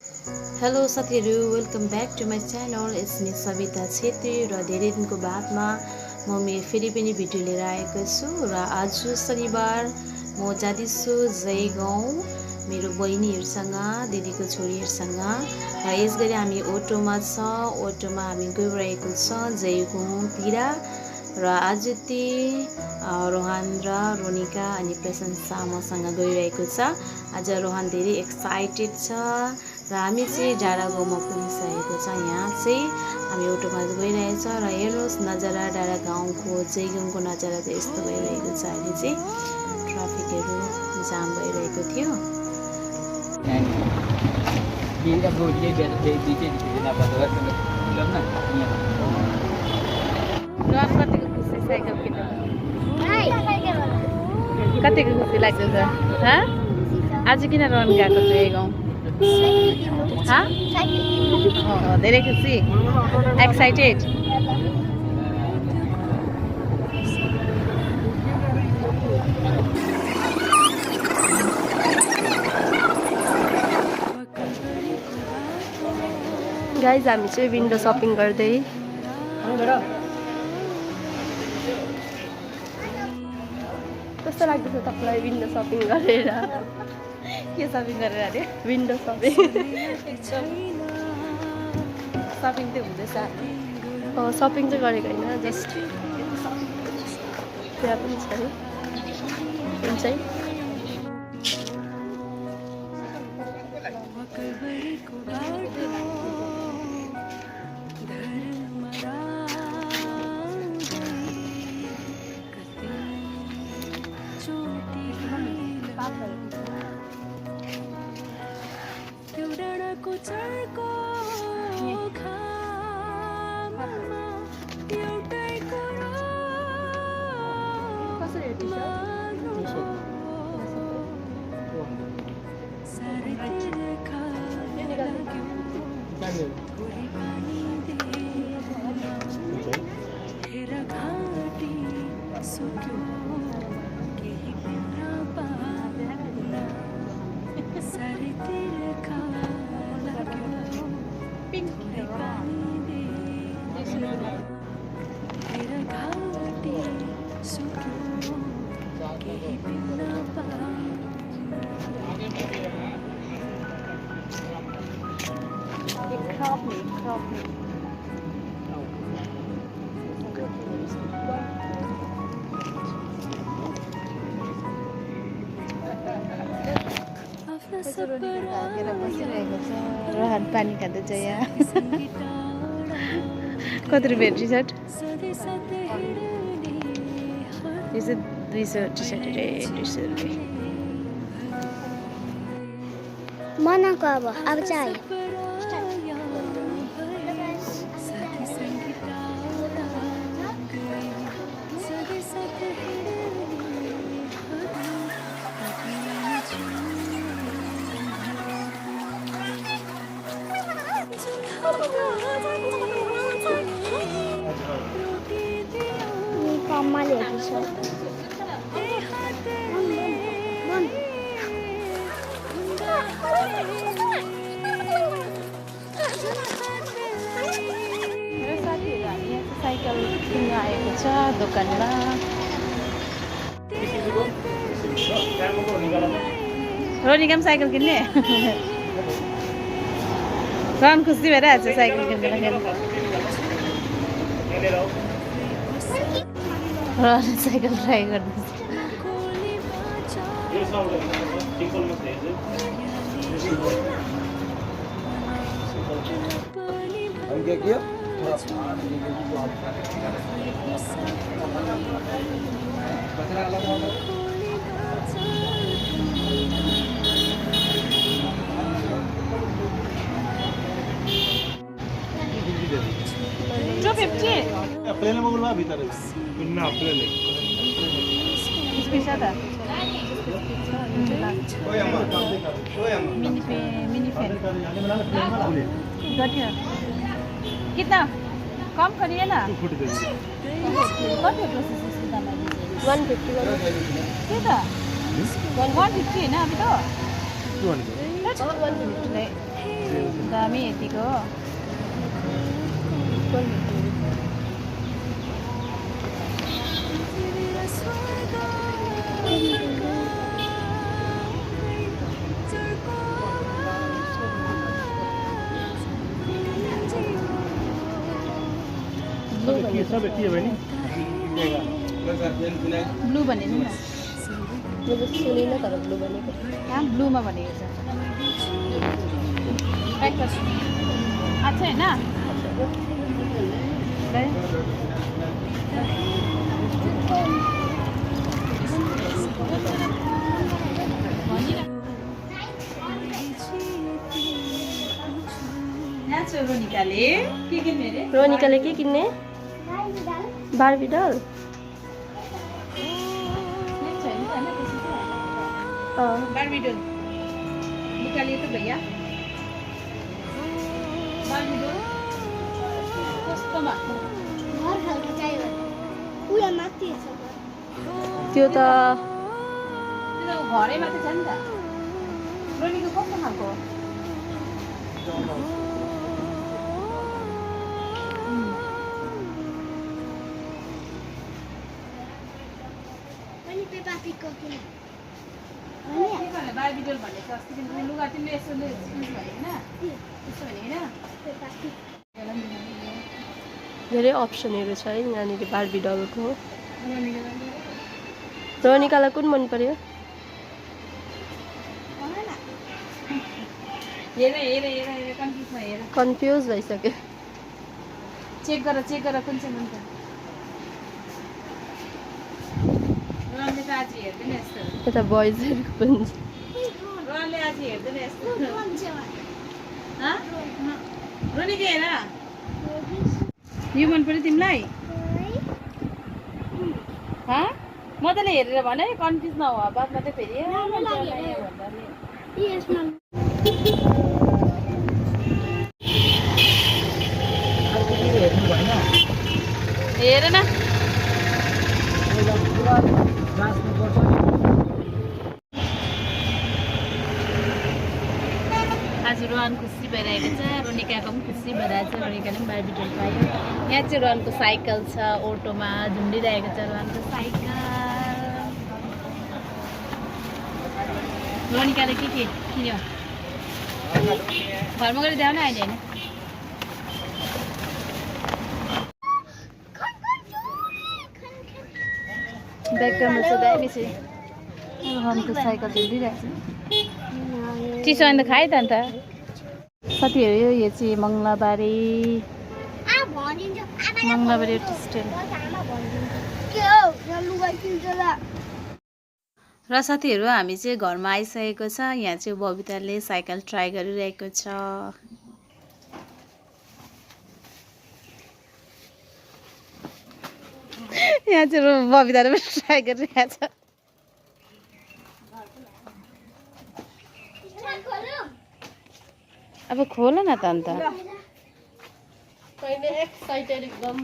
Hello साथीहरू, welcome back to my channel. It's me Savita Chhetri र धेरै दिनको बादमा म फेरि पनि भिडियो लिएर आएको छु। र आज शनिबार म जाँदैछु जयगाउँ मेरो बहिनीहरूसँग, दिदीको छोरीहरूसँग। र यसगरी हामी अटोमा हामी गइरहेको छ जयगाउँतिर। र आज रोहन र रोनिका अनि प्रशंसा मसँग गइरहेको छ। आज रोहन धेरै एक्साइटेड छ र हामी चाहिँ डाँडा गाउँमा पुगिसकेको छ। यहाँ चाहिँ हामी अटोमा गइरहेछ र हेर्नुहोस् नजारा, डाँडा गाउँको जयगाउँको नजारा चाहिँ यस्तो भइरहेको छ। अहिले चाहिँ ट्राफिकहरू जाम भइरहेको थियो। कतिको खुसी लाग्दैछ? आज किन रन गएको छ जयगाउँ? धेरै खुसी, एक्साइटेड। गाइज हामी चाहिँ विन्डो सपिङ गर्दै कस्तो लाग्दैछ तपाईँलाई विन्डो सपिङ गरेर? के सपिङ गरेर अरे? विन्डो सपिङ सपिङ चाहिँ हुँदैछ। सपिङ चाहिँ गरेको होइन, जस्ट त्यहाँ पनि छ नि हुन्छ है। रोहन पानी खाँदैछ यहाँ। कति रुपियाँ टी सर्ट? यो चाहिँ 200 टी सर्ट रे, 200 रुपियाँ। मनाको अब चाहिँ कम्मल हेर्छु छ। साथीहरू हामी यहाँ साइकल किन्न आएको छ दोकानमा। रोनिका पनि साइकल किन्ने? रन खुसी भइरहेको छ साइकल किन्दाखेरि। रन साइकल ट्राई गर्दैछ। आपल्याला मग बोलवा भीतर पुन्हा आपल्याला स्पेशल ओय अम्मा ओय अम्मा मिनी फैन घटिया कितना कम करिए ना। कति प्रोसेस इसको दाम है? 150 के त 150 हैन अभी तो 200 150 नहीं दामी यतिको हो सब यति हो नि ब्लू भनेको न मैले सुनिनँ तर ब्लू भनेको कहाँ ब्लूमा भनेको छ प्याक गर्छु अच्छा होइन रोनिकाले के किन्ने रे रोनिकाले के किन्ने बार्बी डल बार्बी डॉल निकालिए तो भैया बार्बी डॉल कस्तोमा घर खालको चाहियो उयो माथि छ त्यो त त्यो घरै माथि छ नि त रोनीको कस्तो खालको अनि पेपा पिकको किन बार्बी डॉल भनेको अस्ति किन लुगा तिमीले यसो चुज भयो हैन त्यसो भने हैन पेपा पिक धेरै अप्सनहरू छ है यहाँनिर बार्बी डलको रोनिकालाई कुन मन पर्यो हेर हेर हेर हेर कन्फ्युज भयो हेर कन्फ्युज भइसक्यो चेक गर कुन चाहिँ मन पर्यो रोनले त आज हेर्दैन यस्तो यता बोइजहरूको पनि छ रोनले आज हेर्दैन यस्तो रोनी के हेर यो मन पर्यो तिमीलाई मजाले हेरेर भने कन्फ्युज नहो बादमा त फेरि हेर न आज रोहन खुसी भइरहेको छ रोनिकाको पनि खुसी भइरहेको छ रोनिकाले पनि बार्बी डल पायो यहाँ चाहिँ रोहनको साइकल छ अटोमा झुन्डिरहेको छ रोहनको साइकल रोनिकाले के किन्यो घरमा गएर ल्याउन अहिले होइन ब्याकग्राउन्डमा चाहिँ दामी छ रोहनको साइकल झुन्डिरहेको छ चिसो अन्त खायो त अन्त साथीहरू यो चाहिँ मङ्गलाबारी टिस्टेल र साथीहरू हामी चाहिँ घरमा आइसकेको छ यहाँ चाहिँ बबिताले साइकल ट्राई गरिरहेको छ यहाँ चाहिँ बबिताले पनि ट्राई गरिरहेको छ अब खोल न त अन्त कहिले एक्साइटेड एकदम